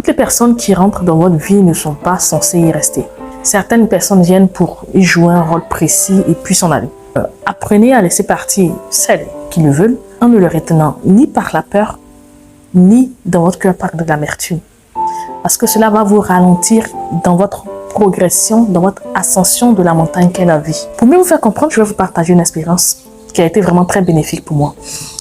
les personnes qui rentrent dans votre vie ne sont pas censées y rester. Certaines personnes viennent pour y jouer un rôle précis et puis s'en aller. Apprenez à laisser partir celles qui le veulent en ne le retenant ni par la peur, ni dans votre cœur par de l'amertume. Parce que cela va vous ralentir dans votre progression, dans votre ascension de la montagne qu'est la vie. Pour mieux vous faire comprendre, je vais vous partager une expérience qui a été vraiment très bénéfique pour moi.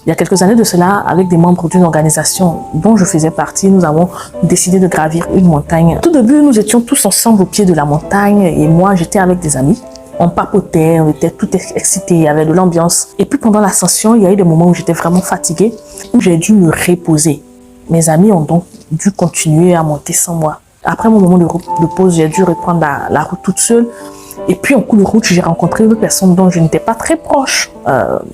Il y a quelques années de cela, avec des membres d'une organisation dont je faisais partie, nous avons décidé de gravir une montagne. Au tout début, nous étions tous ensemble au pied de la montagne et moi, j'étais avec des amis. On papotait, on était tout excités, il y avait de l'ambiance. Et puis pendant l'ascension, il y a eu des moments où j'étais vraiment fatiguée, où j'ai dû me reposer. Mes amis ont donc dû continuer à monter sans moi. Après mon moment de pause, j'ai dû reprendre la route toute seule. Et puis en cours de route, j'ai rencontré une personne dont je n'étais pas très proche,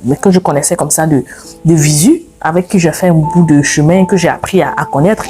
mais que je connaissais comme ça de visu, avec qui j'ai fait un bout de chemin que j'ai appris à connaître.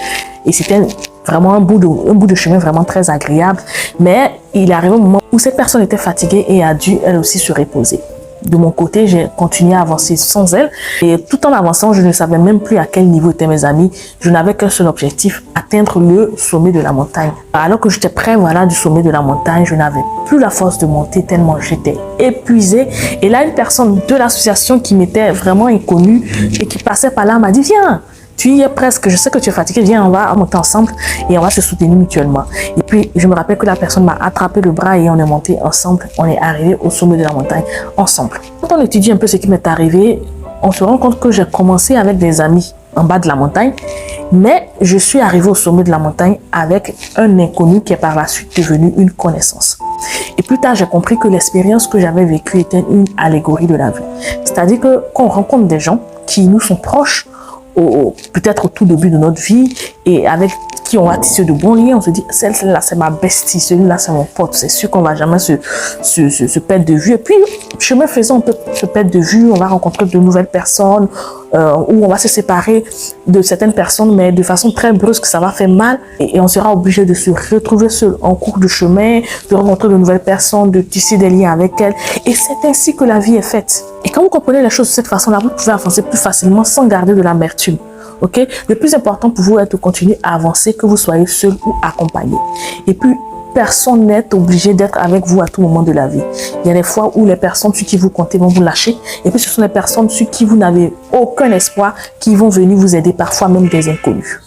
Et c'était vraiment un bout de chemin vraiment très agréable. Mais il est arrivé un moment où cette personne était fatiguée et a dû elle aussi se reposer. De mon côté, j'ai continué à avancer sans elle. Et tout en avançant, je ne savais même plus à quel niveau étaient mes amis. Je n'avais qu'un seul objectif, atteindre le sommet de la montagne. Alors que j'étais près du sommet de la montagne, je n'avais plus la force de monter tellement j'étais épuisée. Et là, une personne de l'association qui m'était vraiment inconnue et qui passait par là m'a dit « Viens !» Tu y es presque, je sais que tu es fatigué, viens, on va monter ensemble et on va se soutenir mutuellement. Et puis, je me rappelle que la personne m'a attrapé le bras et on est monté ensemble. On est arrivé au sommet de la montagne ensemble. Quand on étudie un peu ce qui m'est arrivé, on se rend compte que j'ai commencé avec des amis en bas de la montagne, mais je suis arrivé au sommet de la montagne avec un inconnu qui est par la suite devenu une connaissance. Et plus tard, j'ai compris que l'expérience que j'avais vécue était une allégorie de la vie. C'est-à-dire que quand on rencontre des gens qui nous sont proches, peut-être au tout début de notre vie et avec qui on va tisser de bons liens, on se dit celle-là c'est ma bestie, celui-là c'est mon pote, c'est sûr qu'on va jamais se perdre de vue. Et puis chemin faisant, on peut se perdre de vue, on va rencontrer de nouvelles personnes ou on va se séparer de certaines personnes, mais de façon très brusque, ça va faire mal et on sera obligé de se retrouver seul en cours de chemin, de rencontrer de nouvelles personnes, de tisser des liens avec elles. Et c'est ainsi que la vie est faite. Et quand vous comprenez les choses de cette façon-là, vous pouvez avancer plus facilement sans garder de l'amertume. Okay? Le plus important pour vous est de continuer à avancer, que vous soyez seul ou accompagné. Et puis, personne n'est obligé d'être avec vous à tout moment de la vie. Il y a des fois où les personnes sur qui vous comptez vont vous lâcher. Et puis, ce sont les personnes sur qui vous n'avez aucun espoir qui vont venir vous aider, parfois même des inconnus.